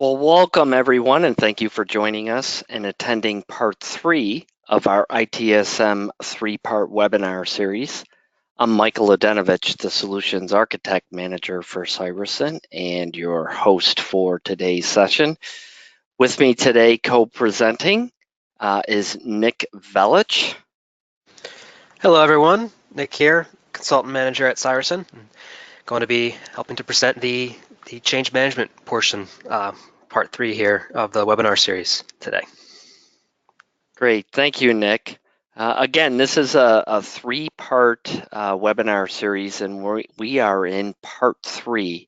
Well, welcome everyone, and thank you for joining us and attending part 3 of our ITSM 3-part webinar series. I'm Michael Adenovich, the Solutions Architect Manager for Cybersyn and your host for today's session. With me today co-presenting is Nick Velich. Hello everyone, Nick here, Consultant Manager at Cybersyn. Going to be helping to present the change management portion, part 3 here of the webinar series today. Great, thank you, Nick. Again, this is a 3-part webinar series, and we are in part 3.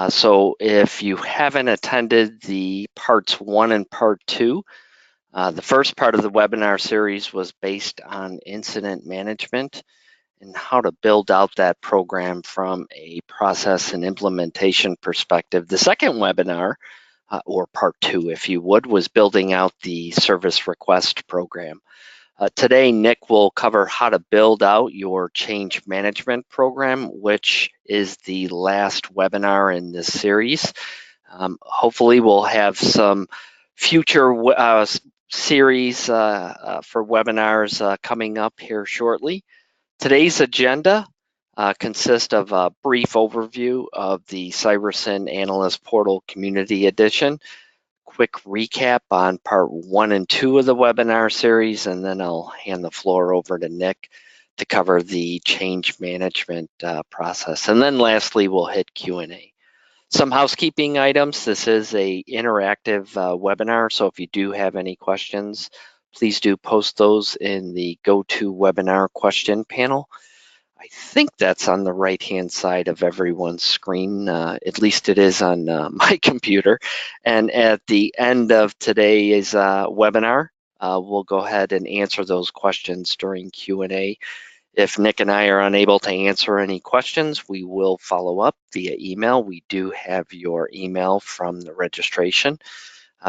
So if you haven't attended the parts 1 and part 2, the first part of the webinar series was based on incident management and how to build out that program from a process and implementation perspective. The second webinar, or part 2 if you would, was building out the service request program. Today, Nick will cover how to build out your change management program, which is the last webinar in this series. Hopefully, we'll have some future series for webinars coming up here shortly. Today's agenda consists of a brief overview of the Cybersyn Analyst Portal Community Edition, quick recap on part 1 and 2 of the webinar series, and then I'll hand the floor over to Nick to cover the change management process. And then lastly, we'll hit Q&A. Some housekeeping items. This is an interactive webinar, so if you do have any questions, please do post those in the GoToWebinar question panel. I think that's on the right-hand side of everyone's screen. At least it is on my computer. And at the end of today's webinar, we'll go ahead and answer those questions during Q&A. If Nick and I are unable to answer any questions, we will follow up via email. We do have your email from the registration.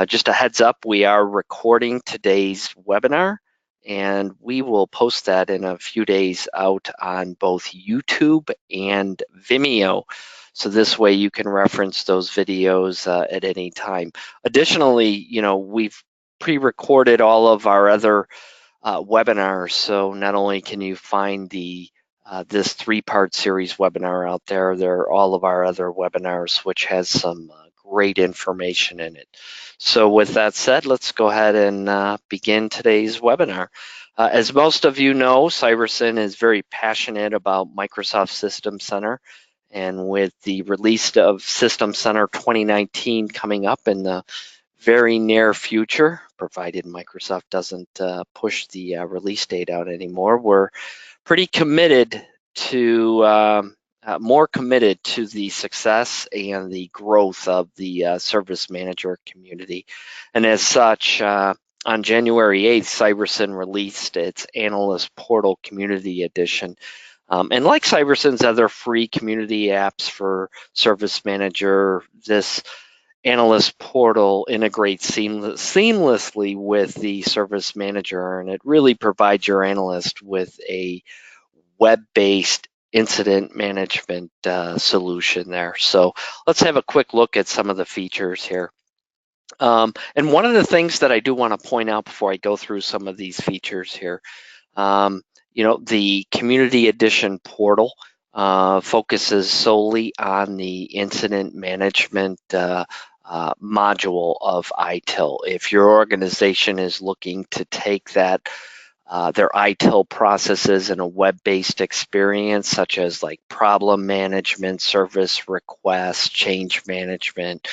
Just a heads up, we are recording today's webinar, and we will post that in a few days out on both YouTube and Vimeo. So this way you can reference those videos at any time. Additionally, we've pre-recorded all of our other webinars. So not only can you find this 3-part series webinar out there, there are all of our other webinars, which has some great information in it. So with that said, let's go ahead and begin today's webinar. As most of you know, Cybersyn is very passionate about Microsoft System Center. And with the release of System Center 2019 coming up in the very near future, provided Microsoft doesn't push the release date out anymore, we're pretty committed to more committed to the success and the growth of the service manager community. And as such, on January 8th, Cybersyn released its Analyst Portal Community Edition. And like Cybersyn's other free community apps for Service Manager, this Analyst Portal integrates seamlessly with the Service Manager, and it really provides your analyst with a web-based incident management solution there. So let's have a quick look at some of the features here. And one of the things that I do want to point out before I go through some of these features here, the Community Edition portal focuses solely on the incident management module of ITIL. If your organization is looking to take that their ITIL processes in a web-based experience, such as like problem management, service requests, change management,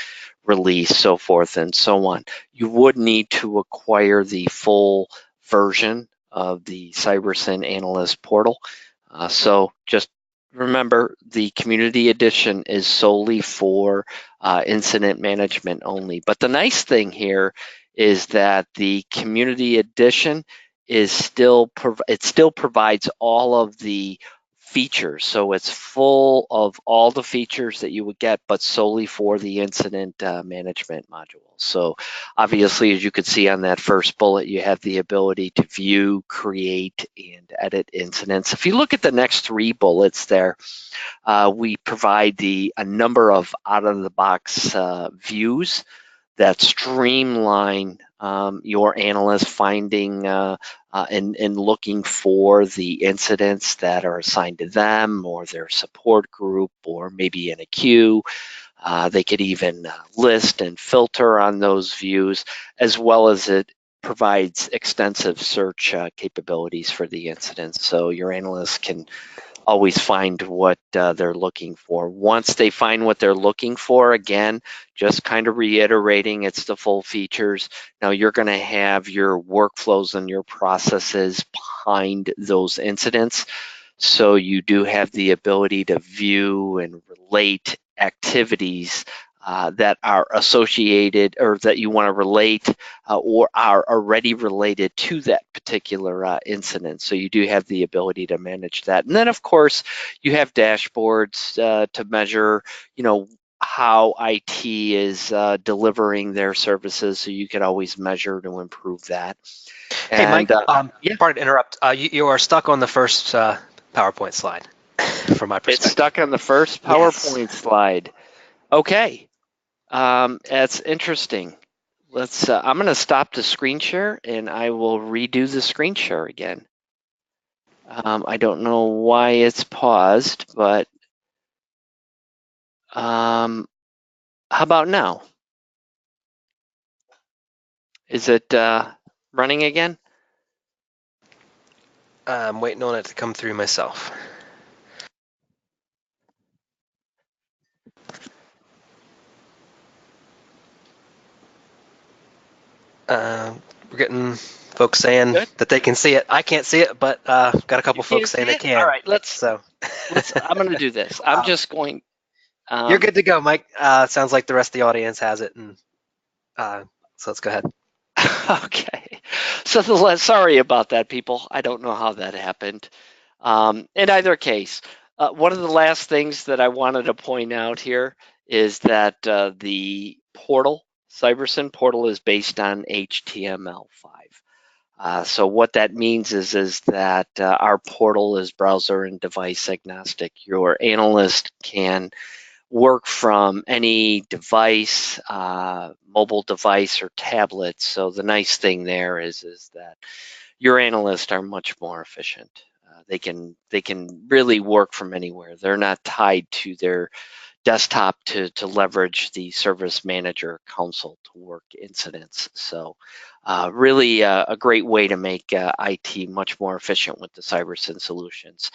release, so forth and so on, you would need to acquire the full version of the Cybersyn Analyst portal. So just remember, the Community Edition is solely for incident management only. But the nice thing here is that the Community Edition is still provides all of the features. So it's full of all the features that you would get, but solely for the incident management module. So obviously, as you could see on that first bullet, you have the ability to view, create, and edit incidents. If you look at the next 3 bullets there, we provide a number of out-of-the-box views that streamline your analyst finding and looking for the incidents that are assigned to them or their support group or maybe in a queue. They could even list and filter on those views, as well as it provides extensive search capabilities for the incidents. So your analysts can always find what they're looking for. Once they find what they're looking for, again, just kind of reiterating, it's the full features. Now you're going to have your workflows and your processes behind those incidents. So you do have the ability to view and relate activities that are associated or that you want to relate or are already related to that particular incident. So you do have the ability to manage that. And then, of course, you have dashboards to measure, how IT is delivering their services. So you can always measure to improve that. Hey, And Mike, yeah, pardon to interrupt. You are stuck on the first PowerPoint slide from my it's perspective. stuck on the first Yes. PowerPoint slide. Okay. That's interesting. Let's. I'm going to stop the screen share and I will redo the screen share again. I don't know why it's paused, but how about now? Is it running again? I'm waiting on it to come through myself. We're getting folks saying Good. that they can see it. I can't see it, but got a You couple can't folks saying see they it? All can. right. Let's. So Let's. I'm going to do this. I'm um, just going. you're Um, good to go, Mike. Sounds like the rest of the audience has it, and so let's go ahead. okay. So sorry about that, people. I don't know how that happened. In either case, one of the last things that I wanted to point out here is that the portal, Cybersyn portal, is based on HTML5. So what that means is that our portal is browser and device agnostic. Your analyst can work from any device, mobile device or tablet. So the nice thing there is that your analysts are much more efficient. They can really work from anywhere. They're not tied to their desktop to leverage the service manager console to work incidents. So really a great way to make IT much more efficient with the CyberSyn solutions.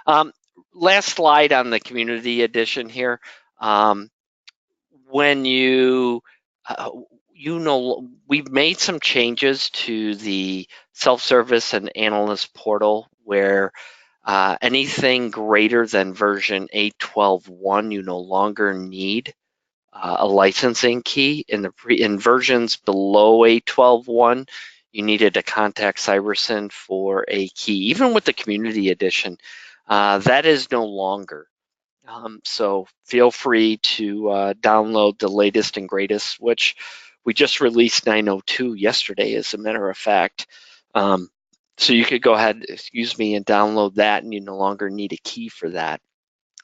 Um, Last slide on the community edition here. Um, when uh, we've made some changes to the self-service and analyst portal where anything greater than version 8.12.1 you no longer need a licensing key. In versions below 8.12.1 you needed to contact Cybersyn for a key. Even with the community edition, that is no longer. So feel free to download the latest and greatest, which we just released 9.02 yesterday, as a matter of fact. Um, so you could go ahead, excuse me, and download that, and you no longer need a key for that.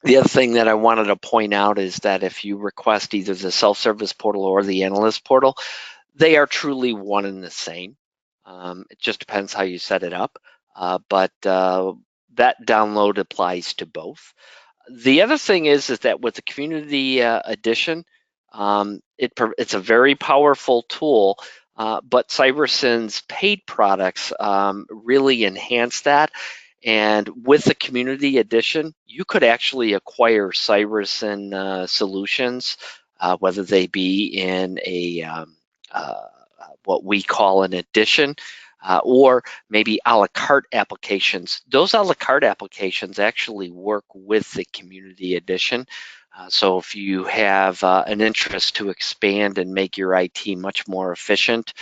The other thing that I wanted to point out is that if you request either the self-service portal or the analyst portal, they are truly one and the same. It just depends how you set it up, but that download applies to both. The other thing is that with the community edition, it's a very powerful tool, but Cybersyn's paid products really enhance that. And with the community edition, you could actually acquire Cybersyn solutions, whether they be in a uh, what we call an edition, or maybe a la carte applications. Those a la carte applications actually work with the community edition. So if you have an interest to expand and make your IT much more efficient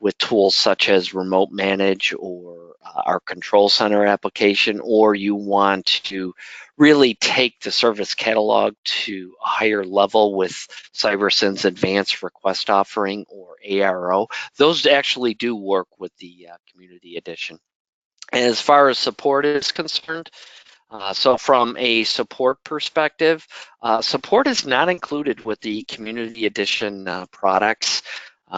with tools such as Remote Manage or our Control Center application, or you want to really take the service catalog to a higher level with Cybersyn's advanced request offering or ARO, those actually do work with the community edition. And as far as support is concerned, So from a support perspective, support is not included with the Community Edition products.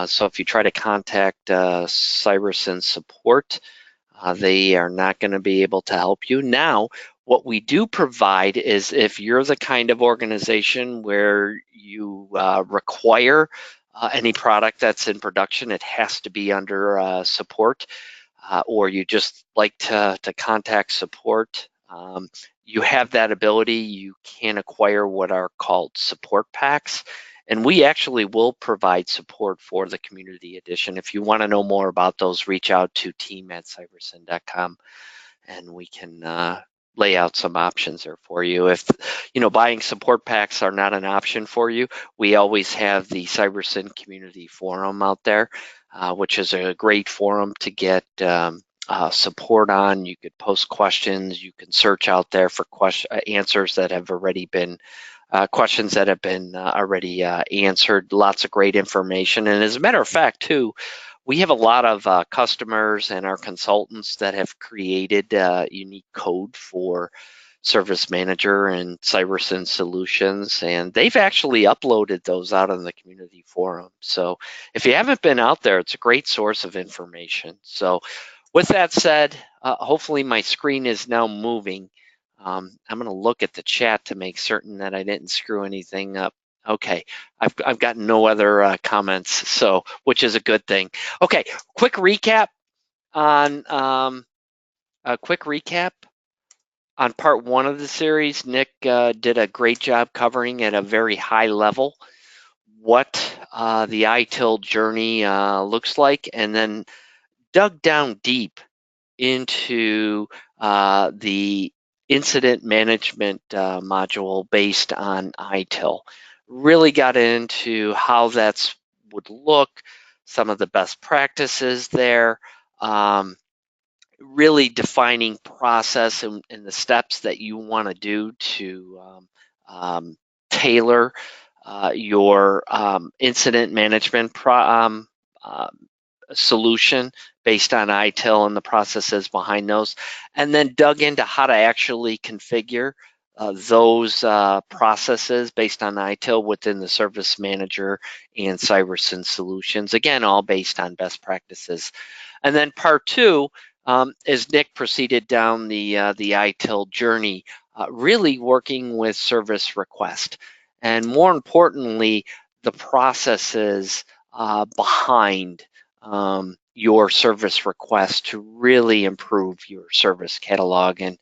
So if you try to contact Cybersyn support, they are not going to be able to help you. Now, what we do provide is if you're the kind of organization where you require any product that's in production, it has to be under support, or you just like to contact support, you have that ability. You can acquire what are called support packs. And we actually will provide support for the Community Edition. If you want to know more about those, reach out to team@cybersyn.com and we can lay out some options there for you. If buying support packs are not an option for you, we always have the Cybersyn community forum out there, which is a great forum to get support on. You could post questions. You can search out there for answers that have already been questions that have been already answered. Lots of great information. And as a matter of fact, too, we have a lot of customers and our consultants that have created unique code for Service Manager and Cybersyn solutions, and they've actually uploaded those out on the community forum. So if you haven't been out there, it's a great source of information. So with that said, hopefully my screen is now moving. I'm going to look at the chat to make certain that I didn't screw anything up. Okay, I've got no other comments, so which is a good thing. Okay, quick recap on part one of the series. Nick did a great job covering at a very high level what the ITIL journey looks like, and then dug down deep into the incident management module based on ITIL. Really got into how that would look, some of the best practices there, really defining process and the steps that you want to do to tailor your incident management solution based on ITIL and the processes behind those, and then dug into how to actually configure those processes based on ITIL within the Service Manager and Cybersyn solutions, again, all based on best practices. And then part two, as Nick proceeded down the ITIL journey, really working with service request, and more importantly, the processes behind your service request to really improve your service catalog. And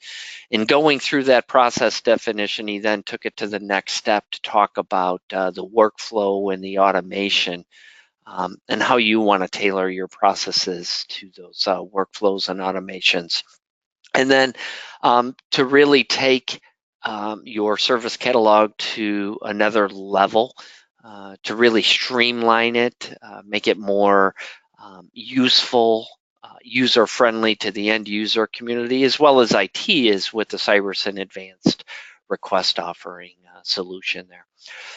in going through that process definition, he then took it to the next step to talk about the workflow and the automation, and how you want to tailor your processes to those workflows and automations. And then to really take your service catalog to another level, to really streamline it, make it more useful, user-friendly to the end user community, as well as IT is with the Cybersyn Advanced Request Offering solution there.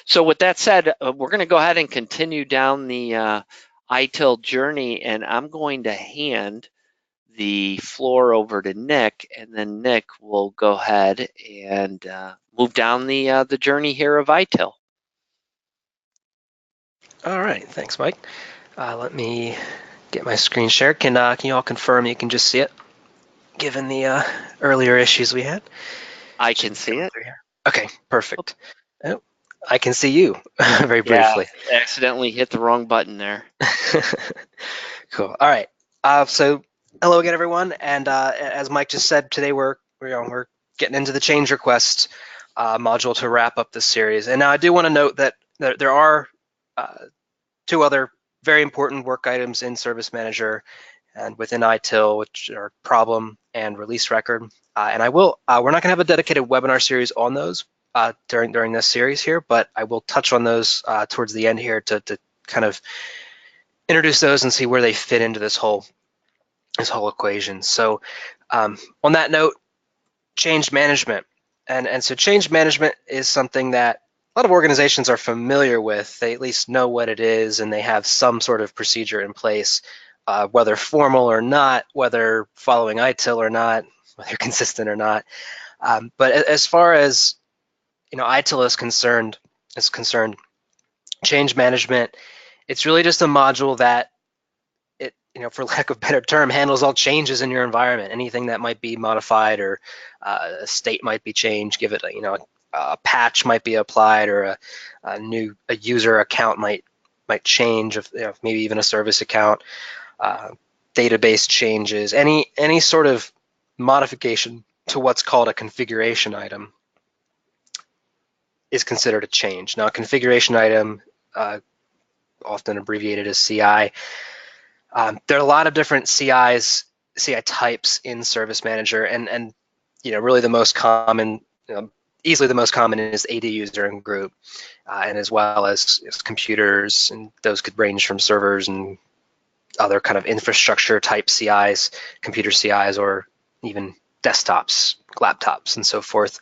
So with that said, we're going to go ahead and continue down the ITIL journey, and I'm going to hand the floor over to Nick, and then Nick will go ahead and move down the journey here of ITIL. All right, thanks, Mike. Let me get my screen shared. Can you all confirm you can just see it, given the earlier issues we had? I can see it. Okay, perfect. Oh, I can see you very briefly. Yeah, accidentally hit the wrong button there. Cool. All right. So hello again, everyone. And as Mike just said, today we're getting into the change request module to wrap up this series. And now I do want to note that there are two other very important work items in Service Manager and within ITIL, which are problem and release record. And I will, we're not going to have a dedicated webinar series on those during this series here, but I will touch on those towards the end here to kind of introduce those and see where they fit into this whole equation. So on that note, change management. And so change management is something that a lot of organizations are familiar with. They at least know what it is, and they have some sort of procedure in place, whether formal or not, whether following ITIL or not, whether consistent or not. But as far as ITIL is concerned, change management, it's really just a module that it, for lack of a better term, handles all changes in your environment. Anything that might be modified or a state might be changed, give it a patch might be applied, or a user account might change, if maybe even a service account, database changes, any sort of modification to what's called a configuration item is considered a change. Now, a configuration item, often abbreviated as CI, there are a lot of different CI types in Service Manager, and really the most common, easily the most common is AD user and group, and as well as computers, and those could range from servers and other kind of infrastructure type CIs, computer CIs, or even desktops, laptops, and so forth.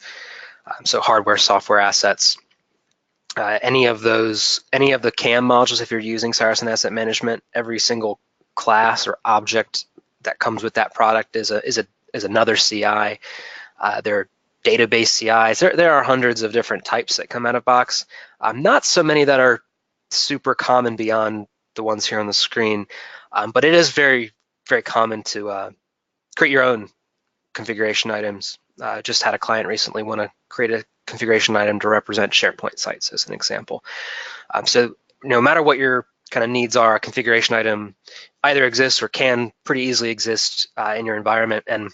So hardware, software assets. Any of the CAM modules, if you're using Saracen Asset Management, every single class or object that comes with that product is another CI. There are database CIs. There are hundreds of different types that come out of box. Not so many that are super common beyond the ones here on the screen, but it is very, very common to create your own configuration items. Just had a client recently want to create a configuration item to represent SharePoint sites as an example. So no matter what your kind of needs are, a configuration item either exists or can pretty easily exist in your environment, and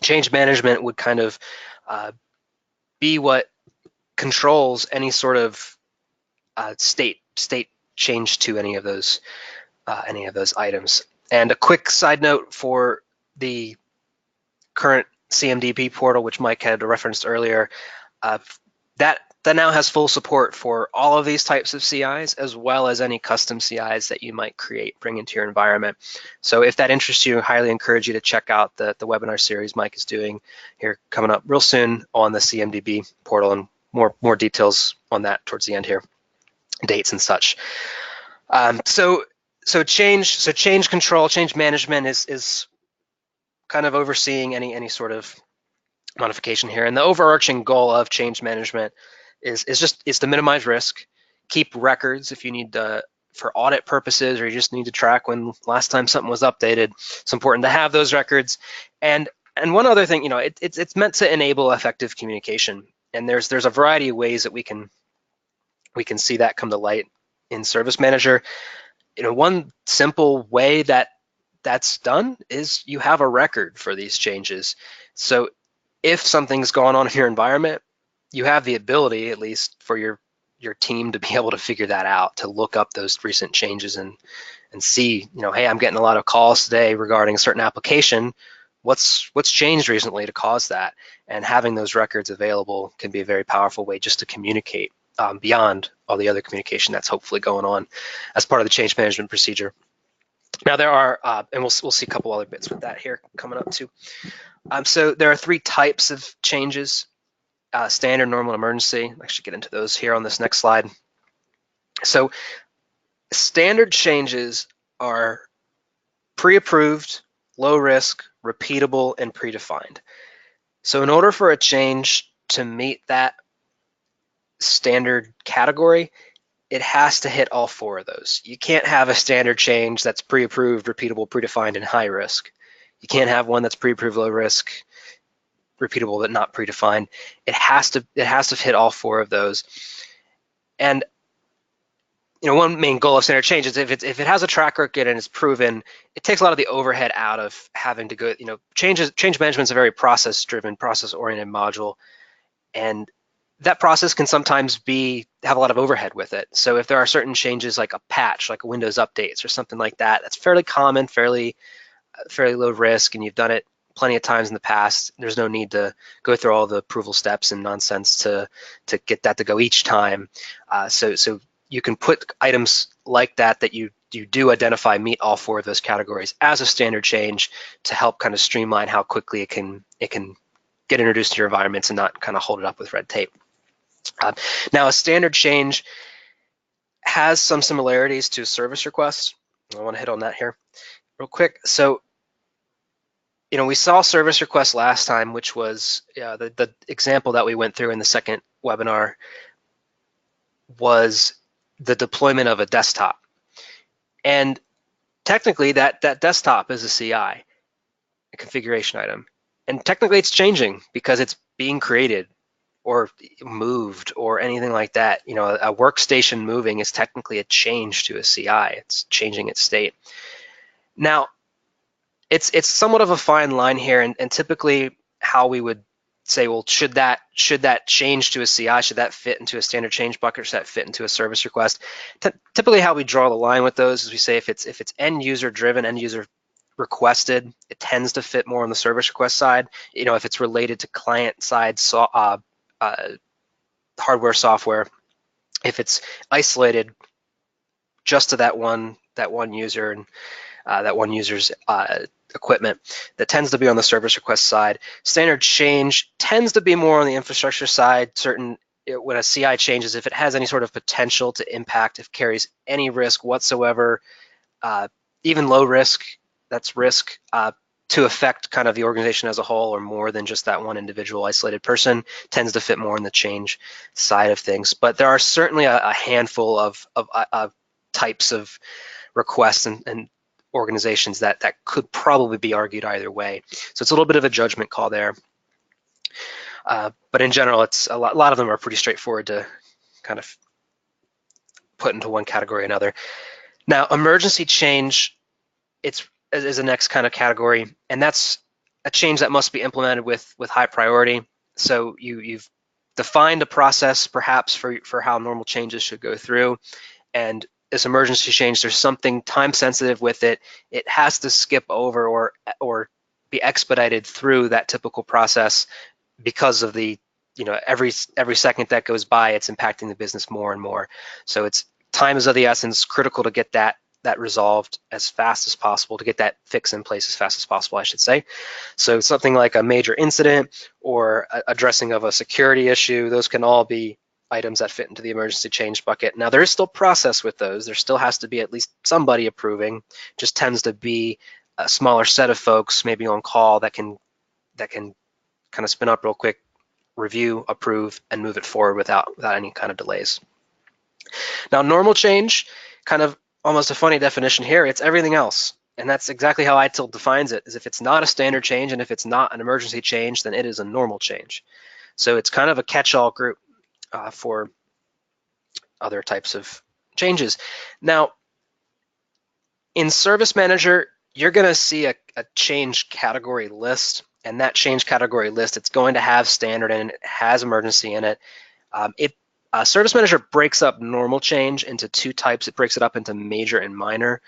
change management would kind of be what controls any sort of state change to any of those items. And a quick side note for the current CMDB portal, which Mike had referenced earlier, that now has full support for all of these types of CIs, as well as any custom CIs that you might bring into your environment. So if that interests you, I highly encourage you to check out the webinar series Mike is doing here coming up real soon on the CMDB portal, and more details on that towards the end here, dates and such. So change control, change management is kind of overseeing any sort of modification here. And the overarching goal of change management is to minimize risk, keep records if you need to, for audit purposes, or you just need to track when last time something was updated. It's important to have those records. And one other thing, it's meant to enable effective communication. And there's a variety of ways that we can see that come to light in Service Manager. One simple way that's done is you have a record for these changes. So if something's going on in your environment, you have the ability, at least for your team, to be able to figure that out, to look up those recent changes and see, hey, I'm getting a lot of calls today regarding a certain application. What's changed recently to cause that? And having those records available can be a very powerful way just to communicate beyond all the other communication that's hopefully going on as part of the change management procedure. Now there are, and we'll see a couple other bits with that here coming up too. So there are three types of changes: standard, normal, and emergency. I'll actually get into those here on this next slide. So standard changes are pre-approved, low risk, repeatable, and predefined. So in order for a change to meet that standard category, it has to hit all four of those. You can't have a standard change that's pre-approved, repeatable, predefined, and high risk. You can't have one that's pre-approved, low risk, repeatable, but not predefined. It has to hit all four of those. And one main goal of standard change is if it has a track record and it's proven, it takes a lot of the overhead out of having to go. Change management is a very process-driven, process-oriented module, and that process can sometimes have a lot of overhead with it. So if there are certain changes like a patch, like a Windows updates or something like that, that's fairly common, fairly low risk, and you've done it plenty of times in the past, there's no need to go through all the approval steps and nonsense to get that to go each time. So you can put items like that you do identify meet all four of those categories as a standard change to help kind of streamline how quickly it can get introduced to your environments and not kind of hold it up with red tape. Now, a standard change has some similarities to service requests. I want to hit on that here real quick. So we saw service requests last time, which was the example that we went through in the second webinar was the deployment of a desktop. And technically that desktop is a CI, a configuration item. And technically it's changing because it's being created or moved or anything like that. A workstation moving is technically a change to a CI. It's changing its state. Now, it's somewhat of a fine line here, and typically how we would say, well, should that change to a CI? Should that fit into a standard change bucket? Or should that fit into a service request? Typically, how we draw the line with those is we say if it's end user driven, end user requested, it tends to fit more on the service request side. If it's related to client side hardware, software, if it's isolated just to that one user and that one user's equipment, that tends to be on the service request side. Standard change tends to be more on the infrastructure side. When a CI changes, if it has any sort of potential to impact, if it carries any risk whatsoever, even low risk, that's risk, to affect kind of the organization as a whole or more than just that one individual isolated person, tends to fit more in the change side of things. But there are certainly a handful of types of requests and organizations that could probably be argued either way. So it's a little bit of a judgment call there. But in general, it's a lot of them are pretty straightforward to kind of put into one category or another. Now, emergency change, is the next kind of category, and that's a change that must be implemented with high priority. So you've defined a process perhaps for how normal changes should go through, and this emergency change, there's something time sensitive with it. It has to skip over or be expedited through that typical process because of the, every second that goes by, it's impacting the business more and more. So it's time is of the essence, critical to get that resolved as fast as possible, to get that fix in place as fast as possible, I should say. So something like a major incident or addressing of a security issue, those can all be items that fit into the emergency change bucket. Now, there is still process with those. There still has to be at least somebody approving. Just tends to be a smaller set of folks maybe on call that can kind of spin up real quick, review, approve, and move it forward without any kind of delays. Now, normal change, kind of almost a funny definition here, it's everything else. And that's exactly how ITIL defines it, is if it's not a standard change and if it's not an emergency change, then it is a normal change. So it's kind of a catch-all group for other types of changes. Now, in Service Manager, you're going to see a change category list, and that change category list, it's going to have standard and it has emergency in it. Service Manager breaks up normal change into two types. It breaks it up into major and minor.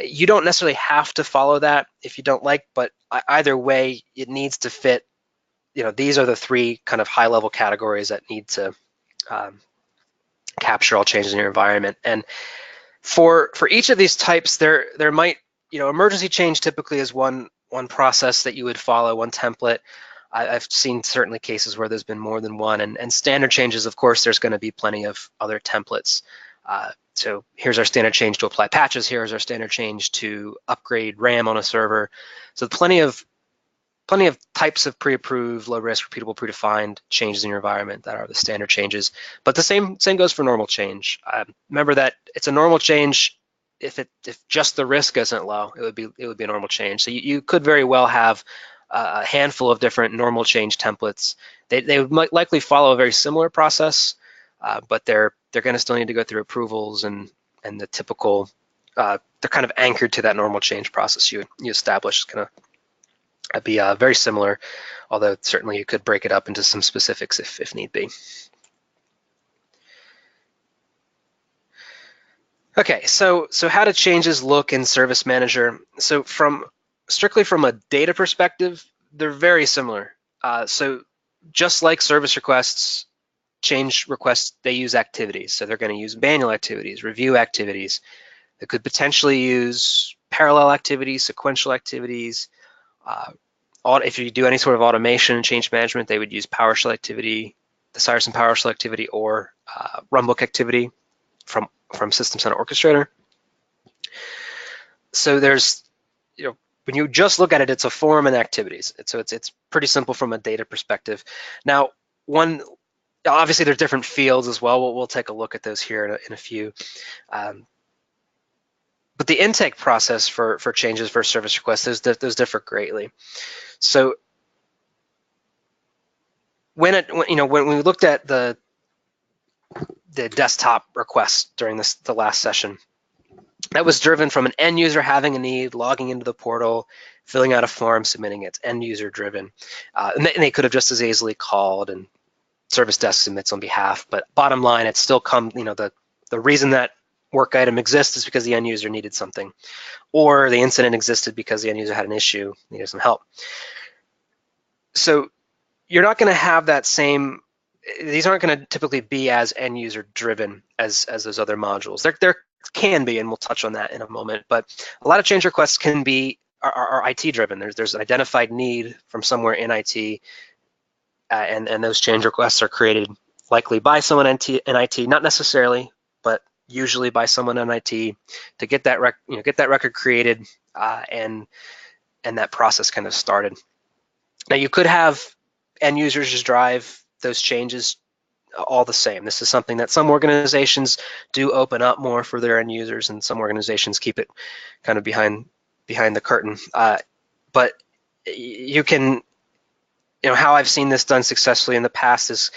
You don't necessarily have to follow that if you don't like, but either way, it needs to fit. These are the three kind of high-level categories that need to capture all changes in your environment. And for each of these types, there might, emergency change typically is one process that you would follow, one template. I've seen certainly cases where there's been more than one, and standard changes, of course, there's going to be plenty of other templates. So here's our standard change to apply patches. Here's our standard change to upgrade RAM on a server. So plenty of types of pre-approved, low-risk, repeatable, predefined changes in your environment that are the standard changes. But the same goes for normal change. Remember that it's a normal change if just the risk isn't low. It would be a normal change. So you could very well have a handful of different normal change templates. They might likely follow a very similar process, but they're going to still need to go through approvals and the typical. They're kind of anchored to that normal change process you establish. It's going to be very similar, although certainly you could break it up into some specifics if need be. Okay, so how do changes look in Service Manager? So strictly from a data perspective, they're very similar. So just like service requests, change requests, they use activities. So they're going to use manual activities, review activities. They could potentially use parallel activities, sequential activities. If you do any sort of automation and change management, they would use PowerShell activity, the Cyerson PowerShell activity, or runbook activity from System Center Orchestrator. So there's when you just look at it, it's a form and activities. So it's pretty simple from a data perspective. Now, obviously there's different fields as well. We'll take a look at those here in a few. But the intake process for changes for service requests, those differ greatly. So when we looked at the desktop request during the last session, that was driven from an end user having a need, logging into the portal, filling out a form, submitting it. It's end user driven. And they could have just as easily called and service desk submits on behalf. But bottom line, it's still the reason that work item exists is because the end user needed something, or the incident existed because the end user had an issue, needed some help. So you're not going to have that same. These aren't going to typically be as end user driven as those other modules. There can be, and we'll touch on that in a moment. But a lot of change requests are IT driven. There's an identified need from somewhere in IT, and those change requests are created likely by someone in IT, not necessarily, but usually by someone in IT to get that record created and that process kind of started. Now you could have end users just drive those changes all the same. This is something that some organizations do open up more for their end users, and some organizations keep it kind of behind the curtain. But you can, how I've seen this done successfully in the past is,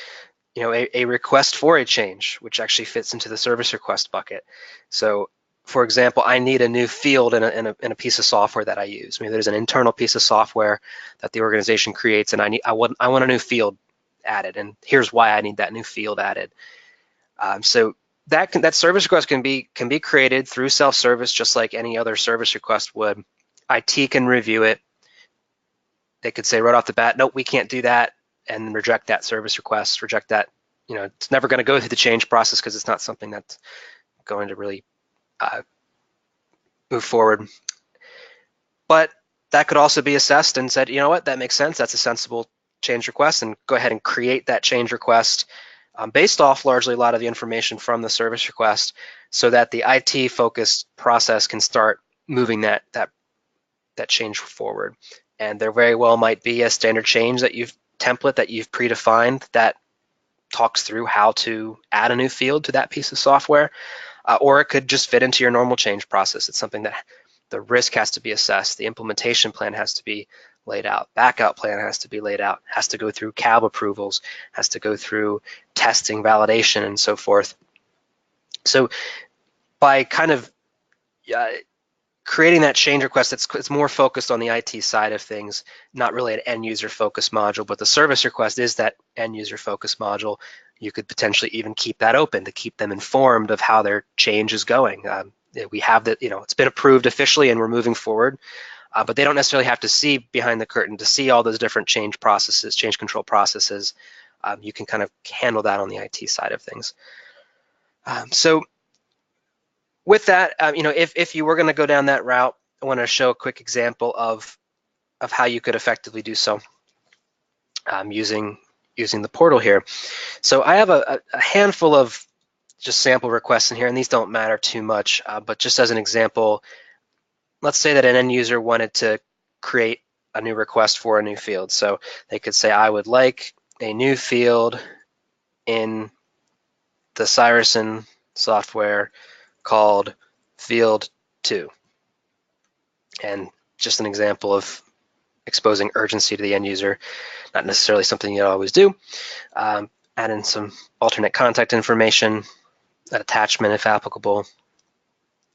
a request for a change, which actually fits into the service request bucket. So, for example, I need a new field in a piece of software that I use. Maybe there's an internal piece of software that the organization creates, and I want a new field added, and here's why I need that new field added. So that service request can be created through self-service, just like any other service request would. IT can review it. They could say right off the bat, nope, we can't do that, and reject that service request, reject that. It's never going to go through the change process because it's not something that's going to really move forward. But that could also be assessed and said, you know what, that makes sense. That's a sensible change request, and go ahead and create that change request based off largely a lot of the information from the service request, so that the IT-focused process can start moving that change forward. And there very well might be a standard change template that you've predefined that talks through how to add a new field to that piece of software, or it could just fit into your normal change process. It's something that the risk has to be assessed, the implementation plan has to be laid out, backup plan has to be laid out, has to go through CAB approvals, has to go through testing, validation, and so forth. So by kind of creating that change request, it's more focused on the IT side of things, not really an end user focused module, but the service request is that end user focused module. You could potentially even keep that open to keep them informed of how their change is going. We have that, it's been approved officially and we're moving forward, but they don't necessarily have to see behind the curtain to see all those different change processes, change control processes. You can kind of handle that on the IT side of things. So with that, if you were going to go down that route, I want to show a quick example of how you could effectively do so using the portal here. So I have a handful of just sample requests in here, and these don't matter too much, but just as an example, let's say that an end user wanted to create a new request for a new field. So they could say, I would like a new field in the Cyrison software called field 2. And just an example of exposing urgency to the end user, not necessarily something you always do. Add in some alternate contact information, an attachment if applicable,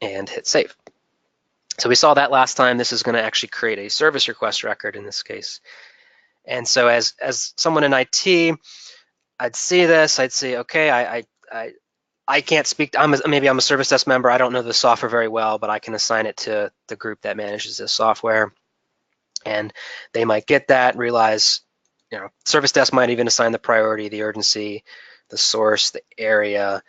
and hit save. So we saw that last time. This is going to actually create a service request record in this case. And so as someone in IT, I'd see this, I'd say, okay, I can't speak, maybe I'm a service desk member, I don't know the software very well, but I can assign it to the group that manages this software. And they might get that, realize, service desk might even assign the priority, the urgency, the source, the area,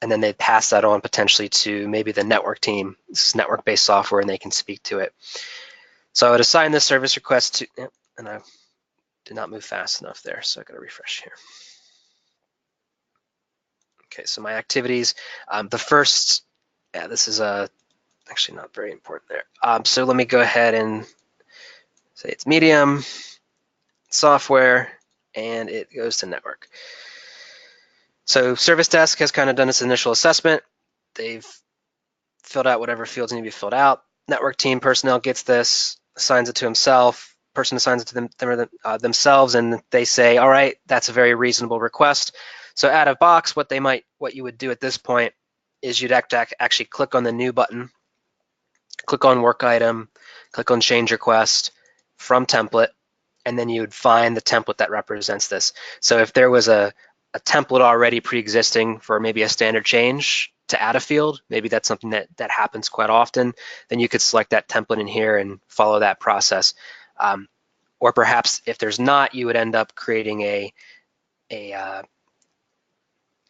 and then they'd pass that on potentially to maybe the network team. This is network-based software, and they can speak to it. So I would assign this service request to, and I did not move fast enough there, so I got to refresh here. Okay, so my activities, the first, this is a actually not very important there. So let me go ahead and say it's medium, software, and it goes to network. So service desk has kind of done its initial assessment. They've filled out whatever fields need to be filled out. Network team personnel gets this, assigns it to himself, person assigns it to themselves, and they say, all right, that's a very reasonable request. So out of box, what you would do at this point is you'd have to actually click on the new button, click on work item, click on change request from template, and then you would find the template that represents this. So if there was a template already pre-existing for maybe a standard change to add a field, maybe that's something that happens quite often, then you could select that template in here and follow that process. Or perhaps if there's not, you would end up creating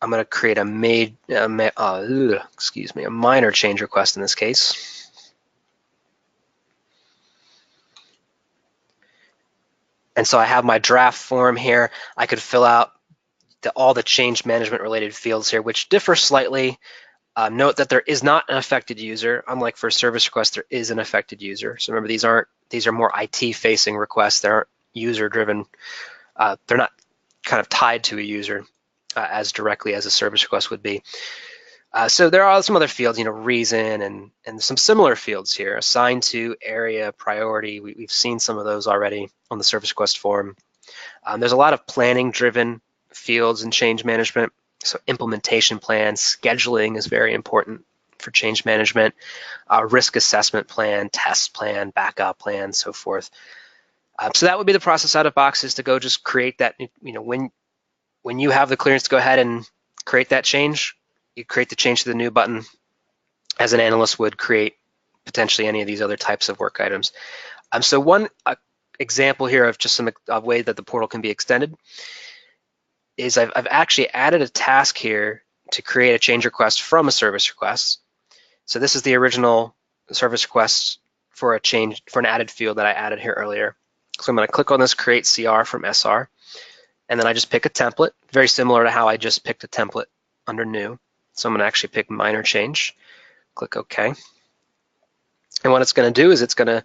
I'm going to create a minor change request in this case. And so I have my draft form here. I could fill out all the change management related fields here, which differ slightly. Note that there is not an affected user. Unlike for service requests, there is an affected user. So remember, these are more IT facing requests. They aren't user driven. They're not kind of tied to a user as directly as a service request would be. So there are some other fields, reason and some similar fields here, assigned to, area, priority. We've seen some of those already on the service request form. There's a lot of planning driven fields in change management. So implementation plan, scheduling is very important for change management, risk assessment plan, test plan, backup plan, so forth. So that would be the process out of box, is to go just create that, when you have the clearance to go ahead and create that change, you create the change to the new button as an analyst would create potentially any of these other types of work items. So one example here of just a way that the portal can be extended is I've actually added a task here to create a change request from a service request. So this is the original service request for an added field that I added here earlier. So I'm going to click on this create CR from SR, and then I just pick a template, very similar to how I just picked a template under new. So I'm going to actually pick minor change, click OK. And what it's going to do is it's going to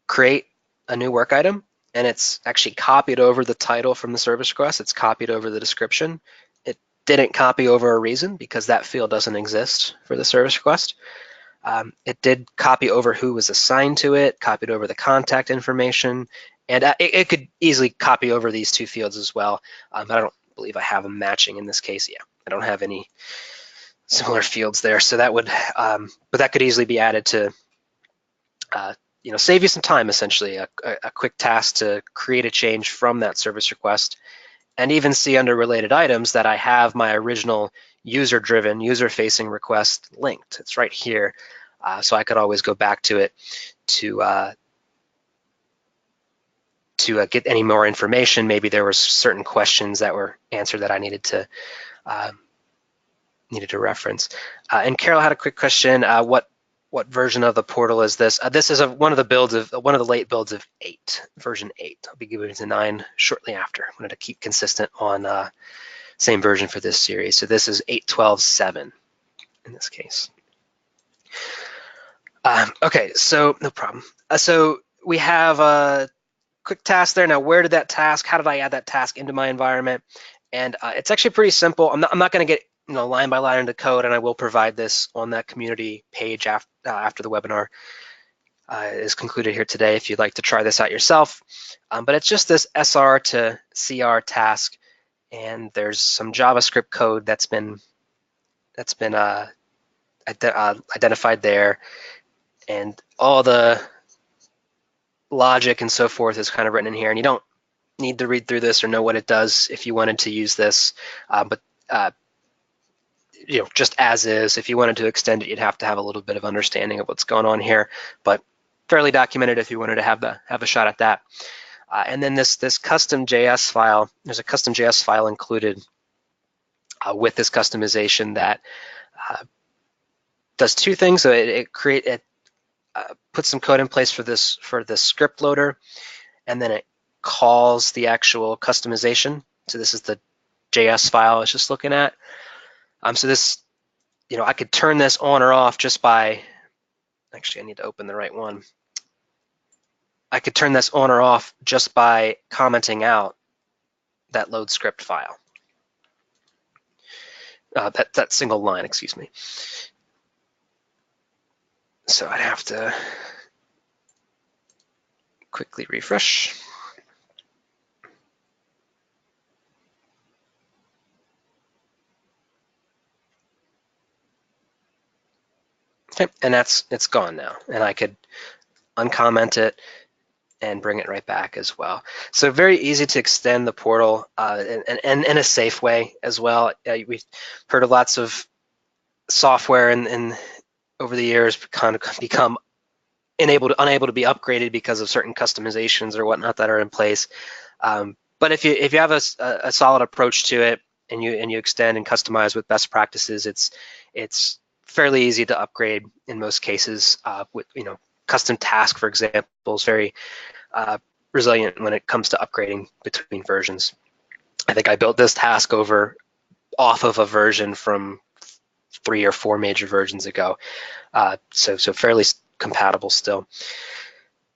create a new work item, and it's actually copied over the title from the service request. It's copied over the description. It didn't copy over a reason because that field doesn't exist for the service request. It did copy over who was assigned to it, copied over the contact information, and it could easily copy over these two fields as well. But I don't believe I have them matching in this case. Yeah, I don't have any similar fields there. So that would, but that could easily be added to, save you some time, essentially, a quick task to create a change from that service request, and even see under related items that I have my original user-driven, user-facing request linked. It's right here, so I could always go back to it to get any more information. Maybe there were certain questions that were answered that I needed to reference. And Carol had a quick question. What version of the portal is this? This is one of the late builds of 8, version 8. I'll be moving to 9 shortly after. I wanted to keep consistent on same version for this series. So this is 8.12.7 in this case. Okay, so no problem. So we have a quick task there. Now, where did that task? How did I add that task into my environment? And it's actually pretty simple. I'm not going to get line by line into code, and I will provide this on that community page after the webinar is concluded here today if you'd like to try this out yourself. But it's just this SR to CR task, and there's some JavaScript code that's been identified there, and all the logic and so forth is kind of written in here, and you don't need to read through this or know what it does if you wanted to use this, but just as is. If you wanted to extend it, you'd have to have a little bit of understanding of what's going on here, but fairly documented if you wanted to have a shot at that. And then this custom JS file, there's a custom JS file included with this customization that does two things. So it puts some code in place for this script loader, and then it calls the actual customization. So this is the JS file I was just looking at. So this, I could turn this on or off just by actually I need to open the right one. I could turn this on or off just by commenting out that load script file. That single line, excuse me. So I'd have to quickly refresh. Okay, and it's gone now, and I could uncomment it and bring it right back as well. So very easy to extend the portal and in a safe way as well. We've heard of lots of software and over the years kind of become unable to be upgraded because of certain customizations or whatnot that are in place. But if you have a solid approach to it and you extend and customize with best practices, it's fairly easy to upgrade in most cases. With custom task, for example, is very resilient when it comes to upgrading between versions. I think I built this task off of a version from 3 or 4 major versions ago, so fairly compatible still.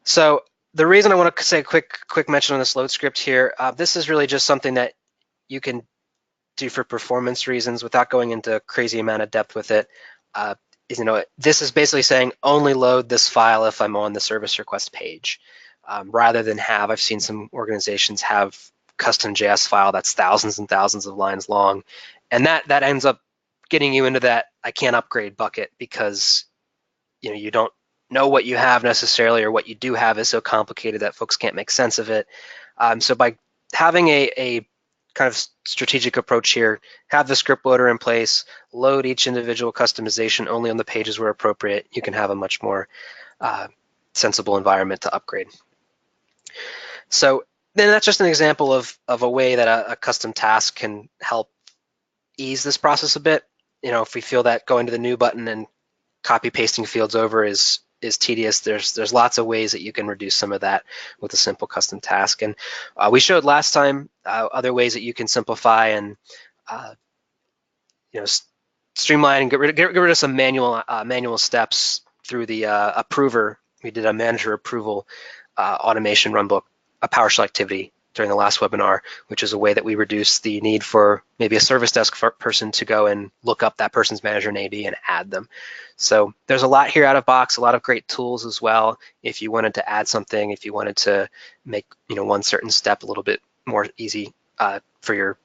So the reason I want to say a quick mention on this load script here, this is really just something that you can do for performance reasons without going into a crazy amount of depth with it. This is basically saying only load this file if I'm on the service request page, rather than I've seen some organizations have custom JS file that's thousands and thousands of lines long, and that ends up getting you into that I can't upgrade bucket because you don't know what you have necessarily, or what you do have is so complicated that folks can't make sense of it. So by having a kind of strategic approach here, have the script loader in place, load each individual customization only on the pages where appropriate, you can have a much more sensible environment to upgrade. So then that's just an example of a way that a custom task can help ease this process a bit. If we feel that going to the new button and copy pasting fields over is tedious, there's lots of ways that you can reduce some of that with a simple custom task. And we showed last time other ways that you can simplify and streamline and get rid of some manual steps through the approver. We did a manager approval automation runbook, a PowerShell activity during the last webinar, which is a way that we reduce the need for maybe a service desk person to go and look up that person's manager and AD and add them. So there's a lot here out of box, a lot of great tools as well. If you wanted to add something, if you wanted to make one certain step a little bit more easy for your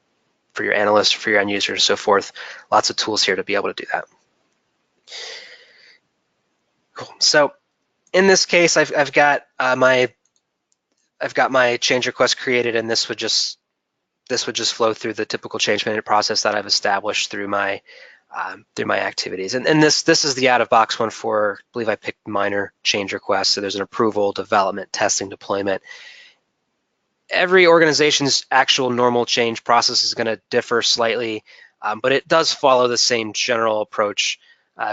analysts, for your end users, and so forth, lots of tools here to be able to do that. Cool. So in this case, I've got my change request created, and this would just flow through the typical change management process that I've established through my activities. And this is the out-of-box one for, I believe I picked minor change requests. So there's an approval, development, testing, deployment. Every organization's actual normal change process is going to differ slightly, but it does follow the same general approach,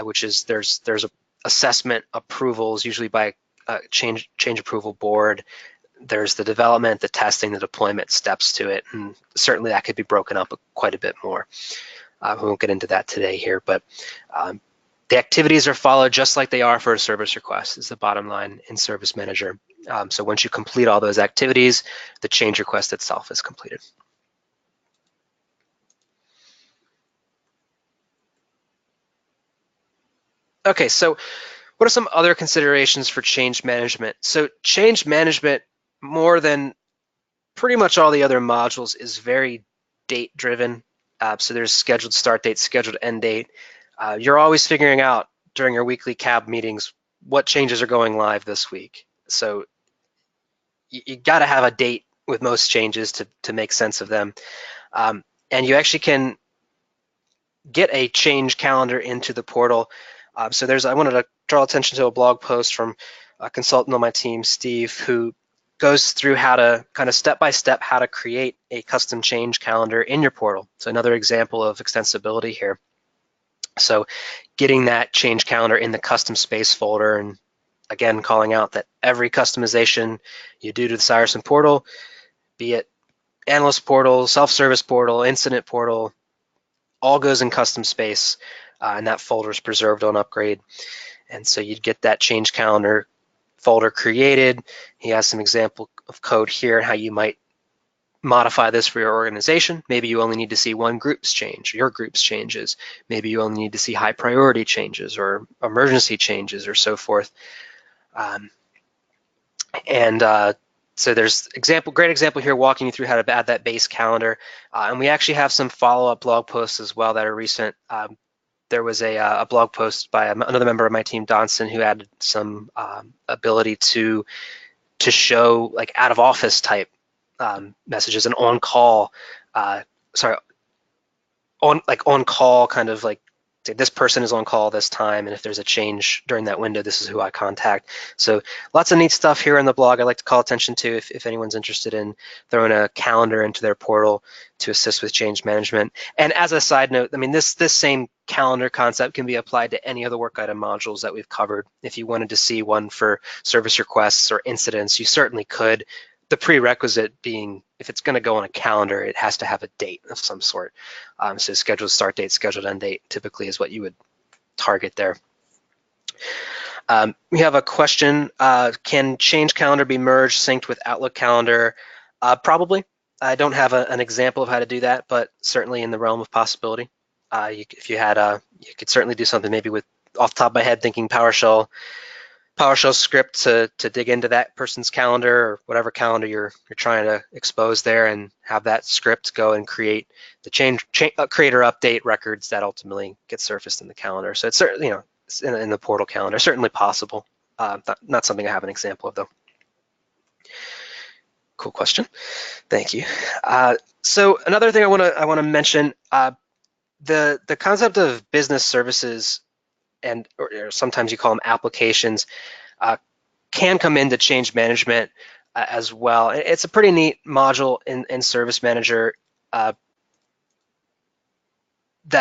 which is there's assessment approvals, usually by change approval board. There's the development, the testing, the deployment steps to it, and certainly that could be broken up quite a bit more. We won't get into that today here, but the activities are followed just like they are for a service request, is the bottom line in Service Manager. So once you complete all those activities, the change request itself is completed. Okay, so what are some other considerations for change management? So change management, more than pretty much all the other modules, is very date driven. So there's scheduled start date, scheduled end date. You're always figuring out during your weekly CAB meetings what changes are going live this week. So you got to have a date with most changes to make sense of them. And you actually can get a change calendar into the portal. So I wanted to draw attention to a blog post from a consultant on my team, Steve, who goes through how to kind of step-by-step how to create a custom change calendar in your portal. So another example of extensibility here. So getting that change calendar in the custom space folder, and again, calling out that every customization you do to the Cyerson portal, be it Analyst portal, self-service portal, incident portal, all goes in custom space, and that folder is preserved on upgrade. And so you'd get that change calendar folder created. He has some example of code here, how you might modify this for your organization. Maybe you only need to see one group's change, your group's changes. Maybe you only need to see high priority changes or emergency changes or so forth. So there's great example here walking you through how to add that base calendar. And we actually have some follow-up blog posts as well that are recent. There was a blog post by another member of my team, Donson, who added some ability to show like out of office type messages and on call, on call kind of like, say this person is on call this time, and if there's a change during that window, this is who I contact. So lots of neat stuff here in the blog I'd like to call attention to if anyone's interested in throwing a calendar into their portal to assist with change management. And as a side note, I mean, this same calendar concept can be applied to any other work item modules that we've covered. If you wanted to see one for service requests or incidents, you certainly could. The prerequisite being, if it's going to go on a calendar, it has to have a date of some sort. So scheduled start date, scheduled end date typically is what you would target there. We have a question, can change calendar be merged, synced with Outlook calendar? Probably. I don't have an example of how to do that, but certainly in the realm of possibility. If you had you could certainly do something maybe with, off the top of my head, thinking PowerShell script to dig into that person's calendar or whatever calendar you're trying to expose there, and have that script go and create the create or update records that ultimately get surfaced in the calendar. So it's certainly, in the portal calendar, certainly possible. Not something I have an example of though. Cool question, thank you. So another thing I want to mention, the concept of business services, and or sometimes you call them applications, can come into change management as well. It's a pretty neat module in Service Manager that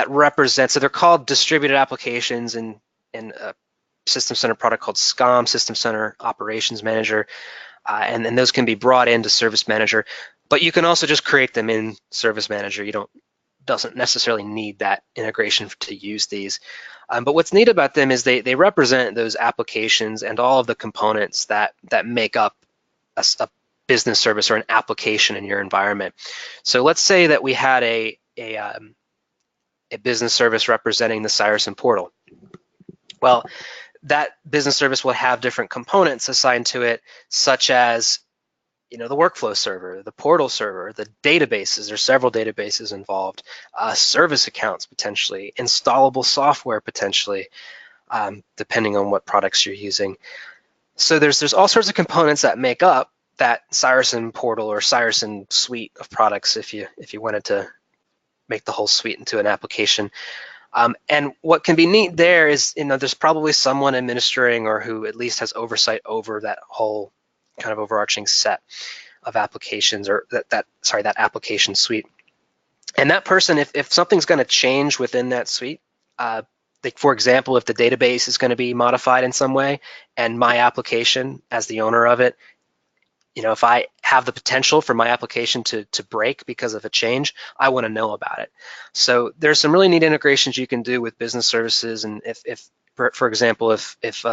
represents, so they're called distributed applications in a System Center product called SCOM, System Center Operations Manager, and then those can be brought into Service Manager, but you can also just create them in Service Manager. Doesn't necessarily need that integration to use these. But what's neat about them is they represent those applications and all of the components that make up a business service or an application in your environment. So let's say that we had a business service representing the Cyerson portal. Well, that business service will have different components assigned to it, such as the workflow server, the portal server, the databases. There's several databases involved, service accounts potentially, installable software potentially, depending on what products you're using. So there's all sorts of components that make up that Cyerson portal or Cyerson suite of products if you wanted to make the whole suite into an application. And what can be neat there is, there's probably someone administering or who at least has oversight over that whole kind of overarching set of applications, or that application suite. And that person, if something's going to change within that suite, like for example, if the database is going to be modified in some way, and my application as the owner of it, if I have the potential for my application to break because of a change, I want to know about it. So there's some really neat integrations you can do with business services. And if for example, if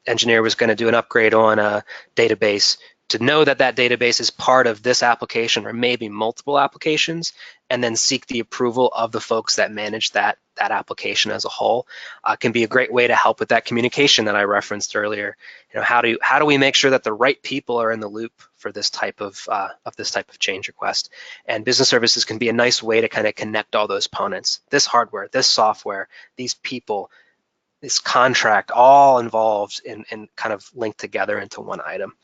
engineer was going to do an upgrade on a database, to know that database is part of this application or maybe multiple applications, and then seek the approval of the folks that manage that application as a whole, can be a great way to help with that communication that I referenced earlier. How do we make sure that the right people are in the loop for this type of change request? And business services can be a nice way to kind of connect all those components, this hardware, this software, these people, this contract, all involved and kind of linked together into one item.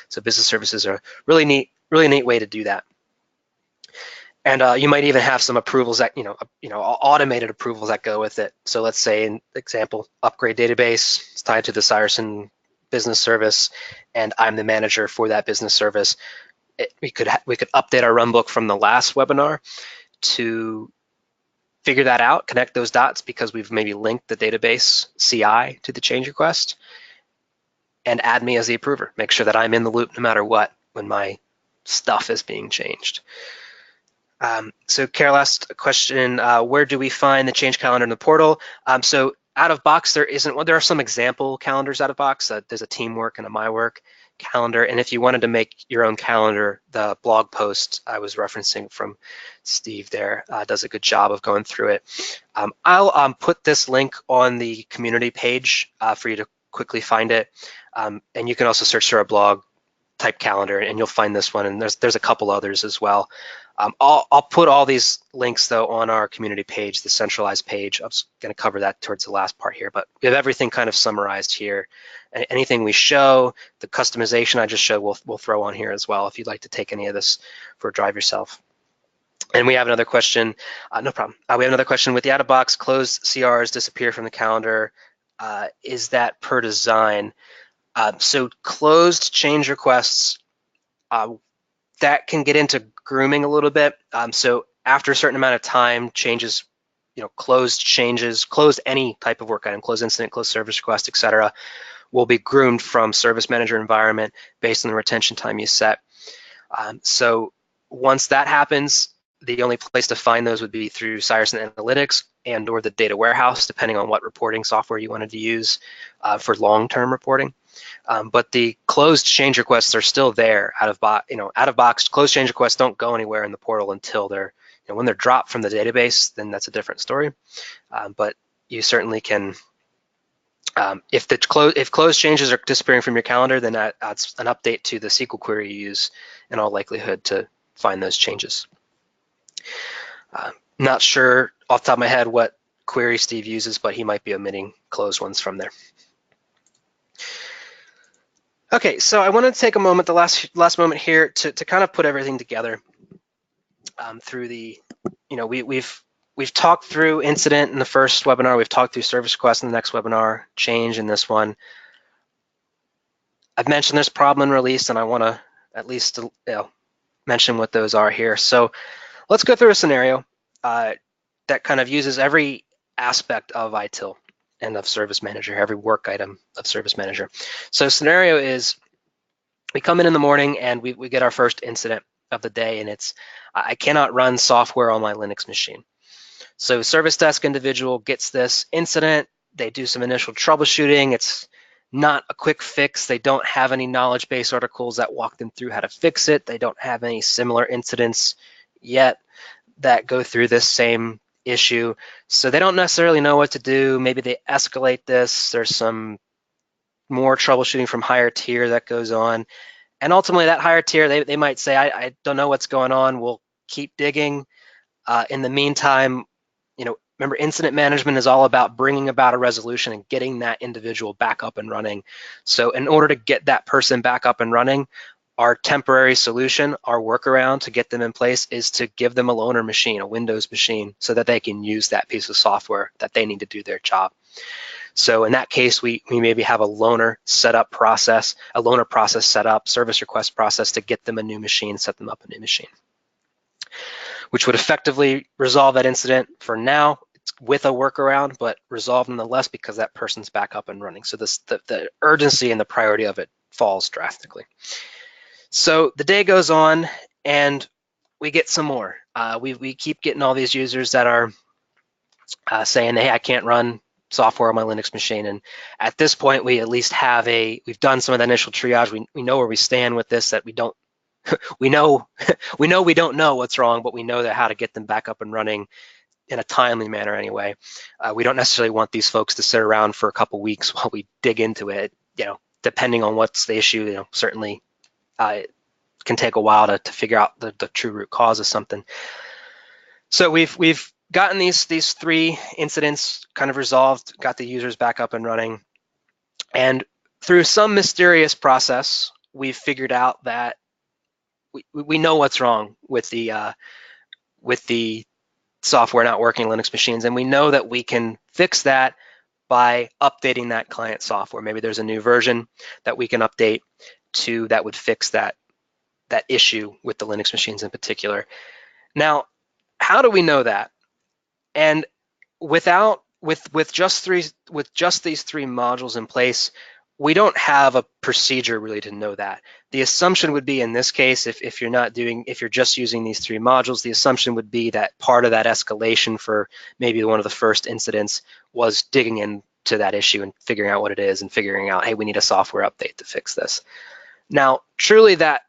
So business services are a really neat way to do that. And you might even have some approvals that, automated approvals that go with it. So let's say, in example, upgrade database, it's tied to the Cyerson business service, and I'm the manager for that business service. We could update our runbook from the last webinar to figure that out, connect those dots because we've maybe linked the database CI to the change request, and add me as the approver. Make sure that I'm in the loop no matter what when my stuff is being changed. So Carol asked a question, where do we find the change calendar in the portal? So out of box, there isn't one. There are some example calendars out of box. There's a teamwork and a my work calendar. And if you wanted to make your own calendar, the blog post I was referencing from Steve there does a good job of going through it. I'll put this link on the community page for you to quickly find it. And you can also search for a blog type calendar and you'll find this one. And there's a couple others as well. I'll put all these links though on our community page, the centralized page. I'm going to cover that towards the last part here, but we have everything kind of summarized here. Anything we show, the customization I just showed, we'll throw on here as well if you'd like to take any of this for a drive yourself. And we have another question, no problem. We have another question: with the out-of-box closed CRs disappear from the calendar, is that per design? So closed change requests, that can get into grooming a little bit. So after a certain amount of time, changes, closed changes, closed any type of work item, closed incident, closed service request, et cetera, will be groomed from service manager environment based on the retention time you set. So once that happens, the only place to find those would be through Cyerson Analytics and or the data warehouse, depending on what reporting software you wanted to use for long-term reporting. But the closed change requests are still there out of box. Closed change requests don't go anywhere in the portal until they're, when they're dropped from the database, then that's a different story. But you certainly can, if closed changes are disappearing from your calendar, then that's an update to the SQL query you use in all likelihood to find those changes. Not sure off the top of my head what query Steve uses, but he might be omitting closed ones from there. Okay, so I want to take a moment, the last moment here, to kind of put everything together through the, we've talked through incident in the first webinar, we've talked through service request in the next webinar, change in this one. I've mentioned there's problem and release, and I want to at least mention what those are here. So let's go through a scenario that kind of uses every aspect of ITIL and of Service Manager, every work item of Service Manager. So scenario is, we come in the morning and we get our first incident of the day, and it's, I cannot run software on my Linux machine. So service desk individual gets this incident, they do some initial troubleshooting, it's not a quick fix, they don't have any knowledge base articles that walk them through how to fix it, they don't have any similar incidents yet that go through this same issue. So they don't necessarily know what to do. Maybe they escalate this. There's some more troubleshooting from higher tier that goes on. And ultimately that higher tier, they might say, I don't know what's going on. We'll keep digging. In the meantime, remember, incident management is all about bringing about a resolution and getting that individual back up and running. So in order to get that person back up and running, our temporary solution, our workaround to get them in place, is to give them a loaner machine, a Windows machine, so that they can use that piece of software that they need to do their job. So in that case, we maybe have a loaner setup process, a loaner process setup, service request process to get them a new machine, set them up a new machine, which would effectively resolve that incident for now. It's with a workaround, but resolved nonetheless because that person's back up and running. So the urgency and the priority of it falls drastically. So the day goes on and we get some more. We keep getting all these users that are saying, hey, I can't run software on my Linux machine. And at this point, we at least have we've done some of the initial triage. We know where we stand with this, that we don't, we know we don't know what's wrong, but we know that how to get them back up and running in a timely manner anyway. We don't necessarily want these folks to sit around for a couple weeks while we dig into it. Depending on what's the issue, certainly it can take a while to figure out the true root cause of something. So we've gotten these three incidents kind of resolved, got the users back up and running, and through some mysterious process, we've figured out that we know what's wrong with the software not working Linux machines, and we know that we can fix that by updating that client software. Maybe there's a new version that we can update to that would fix that issue with the Linux machines in particular. Now, how do we know that? And with just these three modules in place, we don't have a procedure really to know that. The assumption would be, in this case, if you're just using these three modules, the assumption would be that part of that escalation for maybe one of the first incidents was digging in to that issue and figuring out what it is and figuring out, hey, we need a software update to fix this. Now, truly that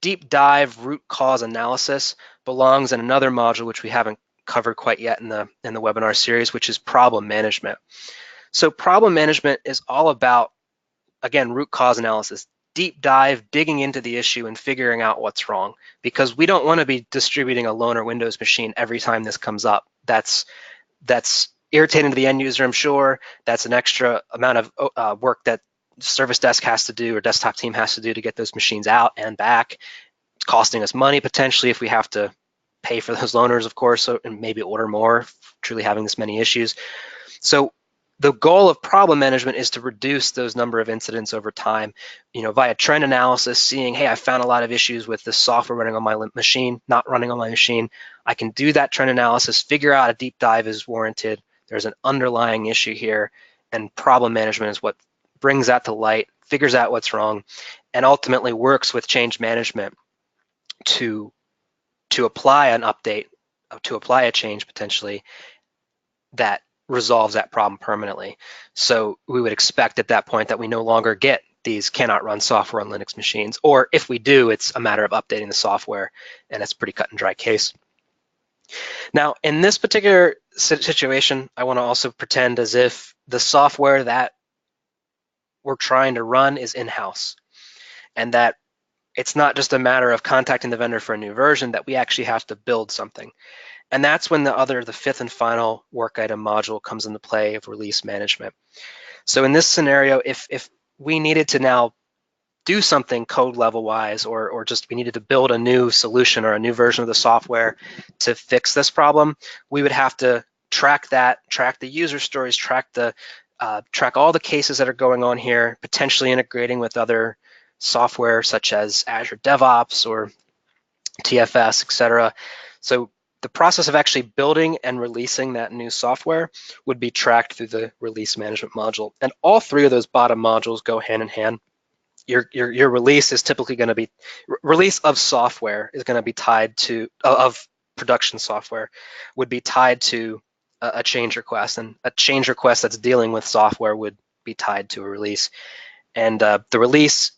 deep dive root cause analysis belongs in another module which we haven't covered quite yet in the webinar series, which is problem management. So problem management is all about, again, root cause analysis, deep dive, digging into the issue and figuring out what's wrong, because we don't want to be distributing a loaner Windows machine every time this comes up. That's irritating to the end user, I'm sure. That's an extra amount of work that service desk has to do or desktop team has to do to get those machines out and back. It's costing us money potentially if we have to pay for those loaners, of course, so, and maybe order more, truly having this many issues. So the goal of problem management is to reduce those number of incidents over time, via trend analysis, seeing, hey, I found a lot of issues with the software running on my machine, not running on my machine. I can do that trend analysis, figure out a deep dive is warranted. There's an underlying issue here, and problem management is what brings that to light, figures out what's wrong, and ultimately works with change management to apply an update, to apply a change potentially that resolves that problem permanently. So we would expect at that point that we no longer get these cannot run software on Linux machines, or if we do, it's a matter of updating the software, and it's a pretty cut and dry case. Now, in this particular situation, I want to also pretend as if the software that we're trying to run is in-house, and that it's not just a matter of contacting the vendor for a new version, that we actually have to build something. And that's when the fifth and final work item module comes into play of release management. So in this scenario, if we needed to now do something code level wise, or just we needed to build a new solution or a new version of the software to fix this problem, we would have to track that, track the user stories, track all the cases that are going on here, potentially integrating with other software such as Azure DevOps or TFS, etc. So the process of actually building and releasing that new software would be tracked through the release management module. And all three of those bottom modules go hand in hand. Your release is typically going to be, release of software is going to be tied to, of production software, would be tied to a change request. And a change request that's dealing with software would be tied to a release. And the release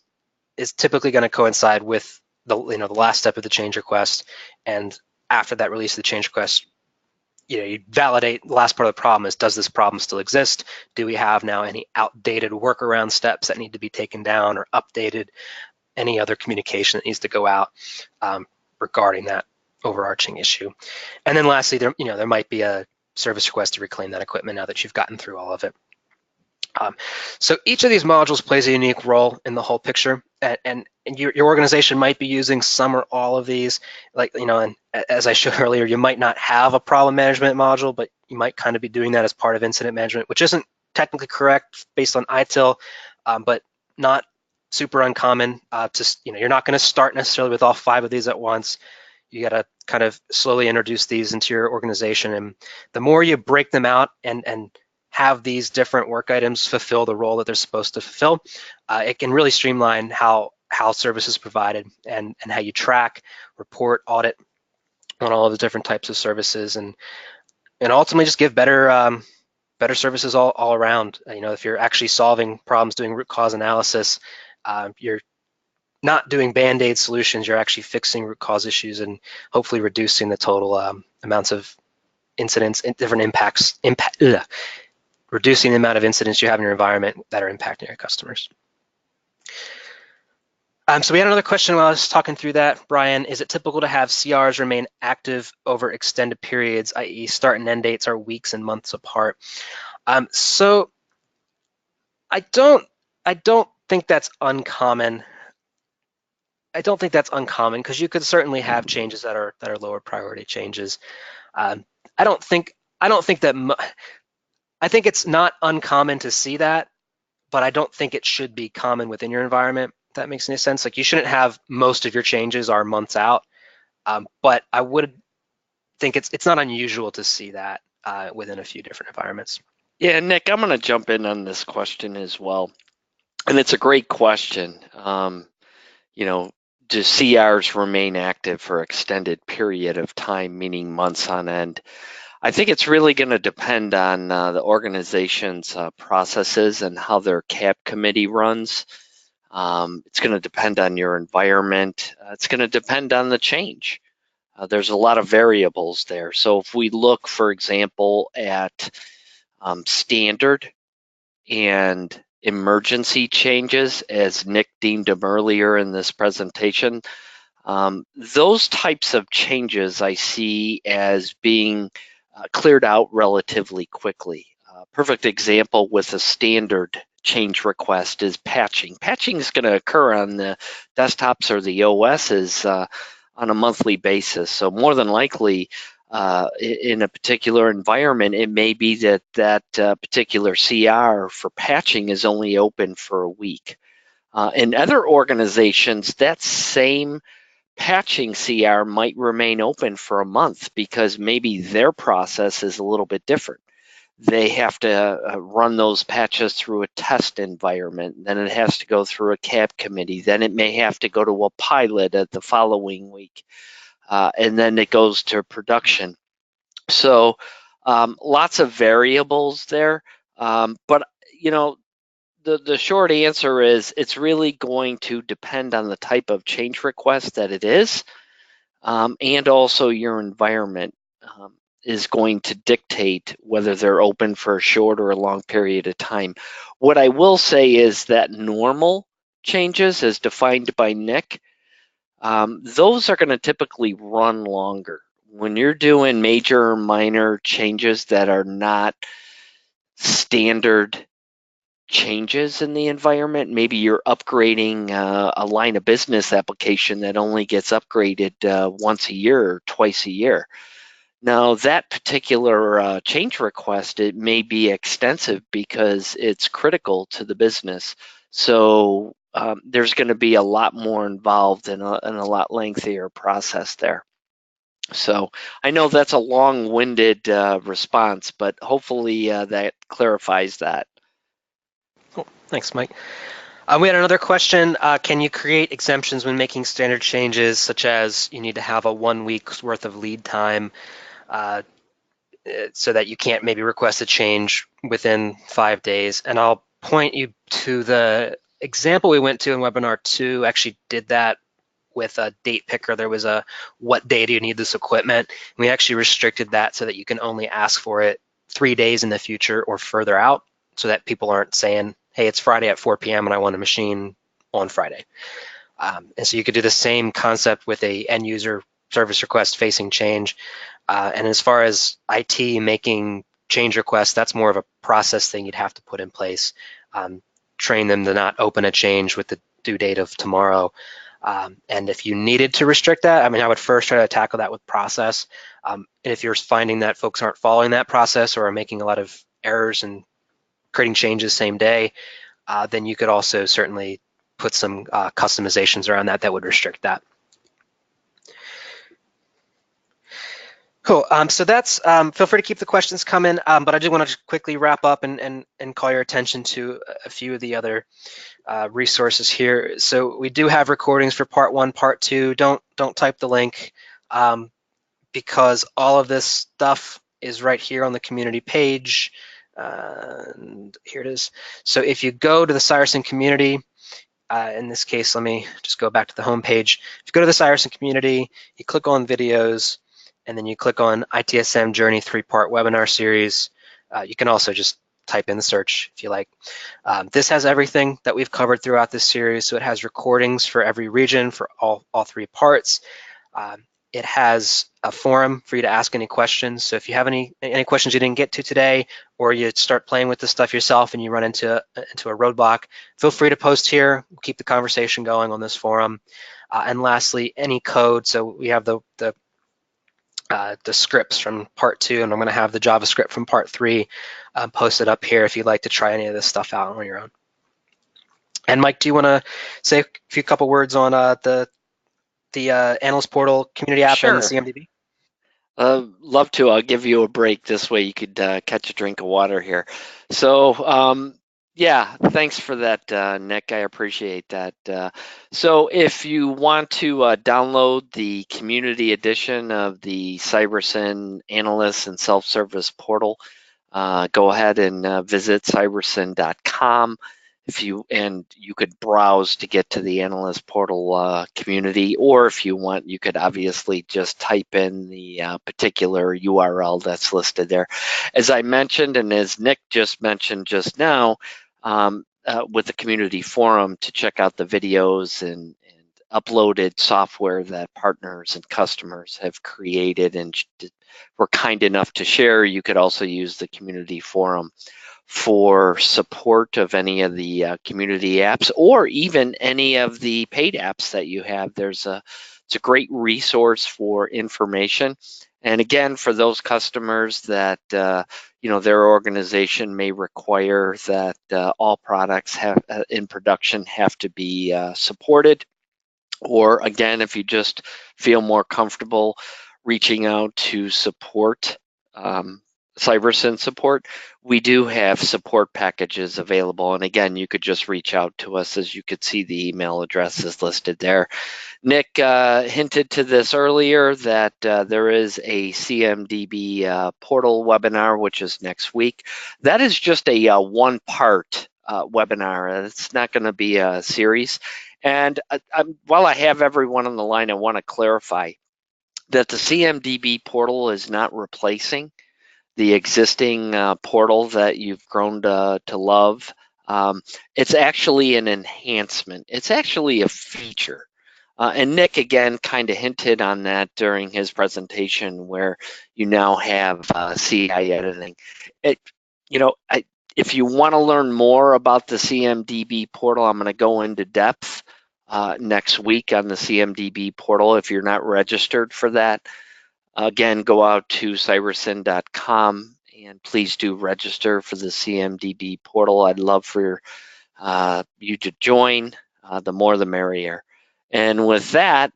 is typically going to coincide with the last step of the change request, and after that release of the change request, you validate the last part of the problem is, does this problem still exist? Do we have now any outdated workaround steps that need to be taken down or updated? Any other communication that needs to go out regarding that overarching issue? And then lastly, there might be a service request to reclaim that equipment now that you've gotten through all of it. So each of these modules plays a unique role in the whole picture, and your organization might be using some or all of these. And as I showed earlier, you might not have a problem management module, but you might kind of be doing that as part of incident management, which isn't technically correct based on ITIL, but not super uncommon. You're not going to start necessarily with all 5 of these at once. You got to kind of slowly introduce these into your organization, and the more you break them out and have these different work items fulfill the role that they're supposed to fulfill, it can really streamline how service is provided and how you track, report, audit on all of the different types of services, and ultimately just give better services all around. If you're actually solving problems, doing root cause analysis, you're not doing band-aid solutions, you're actually fixing root cause issues and hopefully reducing the total amounts of incidents, different impacts, reducing the amount of incidents you have in your environment that are impacting your customers. So we had another question while I was talking through that, Brian. Is it typical to have CRs remain active over extended periods, i.e. start and end dates are weeks and months apart? So I don't think that's uncommon. I don't think that's uncommon, because you could certainly have changes that are lower priority changes. I think it's not uncommon to see that, but I don't think it should be common within your environment, if that makes any sense. Like, you shouldn't have most of your changes are months out, but I would think it's not unusual to see that within a few different environments. Yeah, Nick, I'm going to jump in on this question as well. And it's a great question. Do CRs remain active for extended period of time, meaning months on end? I think it's really going to depend on the organization's processes and how their CAP committee runs. It's going to depend on your environment. It's going to depend on the change. There's a lot of variables there. So if we look, for example, at standard and emergency changes, as Nick deemed them earlier in this presentation, those types of changes I see as being cleared out relatively quickly. Perfect example with a standard change request is patching. Patching is going to occur on the desktops or the OSs on a monthly basis. So more than likely, in a particular environment, it may be that particular CR for patching is only open for a week. In other organizations, that same patching CR might remain open for a month because maybe their process is a little bit different. They have to run those patches through a test environment, then it has to go through a CAB committee, then it may have to go to a pilot at the following week, and then it goes to production. So lots of variables there, but the short answer is it's really going to depend on the type of change request that it is, and also your environment is going to dictate whether they're open for a short or a long period of time. What I will say is that normal changes, as defined by Nick, those are going to typically run longer. When you're doing major or minor changes that are not standard changes in the environment, maybe you're upgrading a line of business application that only gets upgraded once a year or twice a year. Now, that particular change request, it may be extensive because it's critical to the business. So there's going to be a lot more involved and a lot lengthier process there. So I know that's a long-winded response, but hopefully that clarifies that. Cool. Thanks, Mike. We had another question. Can you create exemptions when making standard changes, such as you need to have a 1 week's worth of lead time so that you can't maybe request a change within 5 days? And I'll point you to the example we went to in webinar 2, actually did that with a date picker. There was a what day do you need this equipment? We actually restricted that so that you can only ask for it 3 days in the future or further out, so that people aren't saying, hey, it's Friday at 4 p.m. and I want a machine on Friday. And so you could do the same concept with a end user service request facing change. And as far as IT making change requests, that's more of a process thing you'd have to put in place. Train them to not open a change with the due date of tomorrow. And if you needed to restrict that, I mean, I would first try to tackle that with process. And if you're finding that folks aren't following that process or are making a lot of errors and creating changes same day, then you could also certainly put some customizations around that that would restrict that. Cool. So that's, feel free to keep the questions coming, but I do want to quickly wrap up and call your attention to a few of the other resources here. So we do have recordings for part 1, part 2. Don't type the link because all of this stuff is right here on the community page. And here it is. So if you go to the Cyerson community, in this case, let me just go back to the home page. If you go to the Cyerson community, you click on videos, and then you click on ITSM Journey 3-part webinar series. You can also just type in the search if you like. This has everything that we've covered throughout this series. So it has recordings for every region for all 3 parts. It has a forum for you to ask any questions. So if you have any questions you didn't get to today, or you start playing with this stuff yourself and you run into a roadblock, feel free to post here. We'll keep the conversation going on this forum. And lastly, any code. So we have the scripts from part 2, and I'm going to have the JavaScript from part 3 posted up here if you'd like to try any of this stuff out on your own. And Mike, do you want to say a couple words on the Analyst Portal community app and CMDB? Love to. I'll give you a break. This way you could catch a drink of water here. So Yeah, thanks for that, Nick. I appreciate that. So if you want to download the community edition of the CyberSyn Analyst and Self-Service Portal, go ahead and visit cybersyn.com. You could browse to get to the Analyst Portal community, or if you want, you could obviously just type in the particular URL that's listed there. As I mentioned, and as Nick just mentioned just now, with the community forum to check out the videos and uploaded software that partners and customers have created and were kind enough to share. You could also use the community forum for support of any of the community apps or even any of the paid apps that you have. It's a great resource for information. And again, for those customers that their organization may require that all products have in production have to be supported, or again, if you just feel more comfortable reaching out to support, CyberSyn support, we do have support packages available. And again, you could just reach out to us. As you could see, the email address is listed there. Nick hinted to this earlier that there is a CMDB portal webinar, which is next week. That is just a one-part webinar. It's not going to be a series. And while I have everyone on the line, I want to clarify that the CMDB portal is not replacing the existing portal that you've grown to love. It's actually an enhancement. It's actually a feature. And Nick, again, kind of hinted on that during his presentation, where you now have CI editing. It, you know, if you want to learn more about the CMDB portal, I'm going to go into depth next week on the CMDB portal. If you're not registered for that, again, go out to cybersyn.com and please do register for the CMDB portal. I'd love for you to join. The more the merrier. And with that,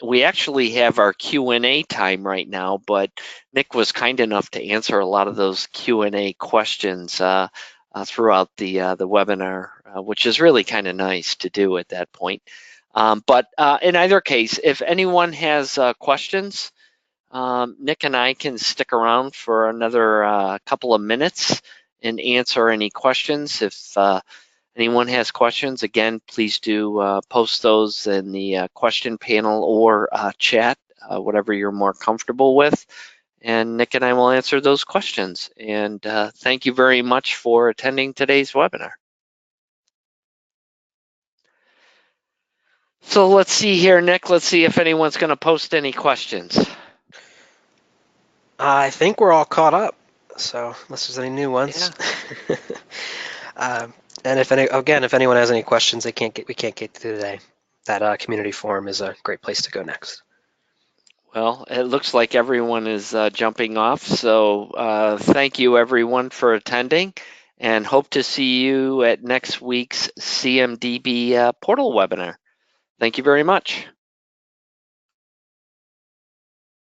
we actually have our Q&A time right now, but Nick was kind enough to answer a lot of those Q&A questions throughout the webinar, which is really kind of nice to do at that point. But in either case, if anyone has questions, Nick and I can stick around for another couple of minutes and answer any questions. If anyone has questions, again, please do post those in the question panel or chat, whatever you're more comfortable with. And Nick and I will answer those questions. And thank you very much for attending today's webinar. So let's see here, Nick. Let's see if anyone's going to post any questions. I think we're all caught up. So unless there's any new ones. Yeah. And if anyone has any questions we can't get to today, that community forum is a great place to go next. Well, it looks like everyone is jumping off. So thank you, everyone, for attending, and hope to see you at next week's CMDB portal webinar. Thank you very much.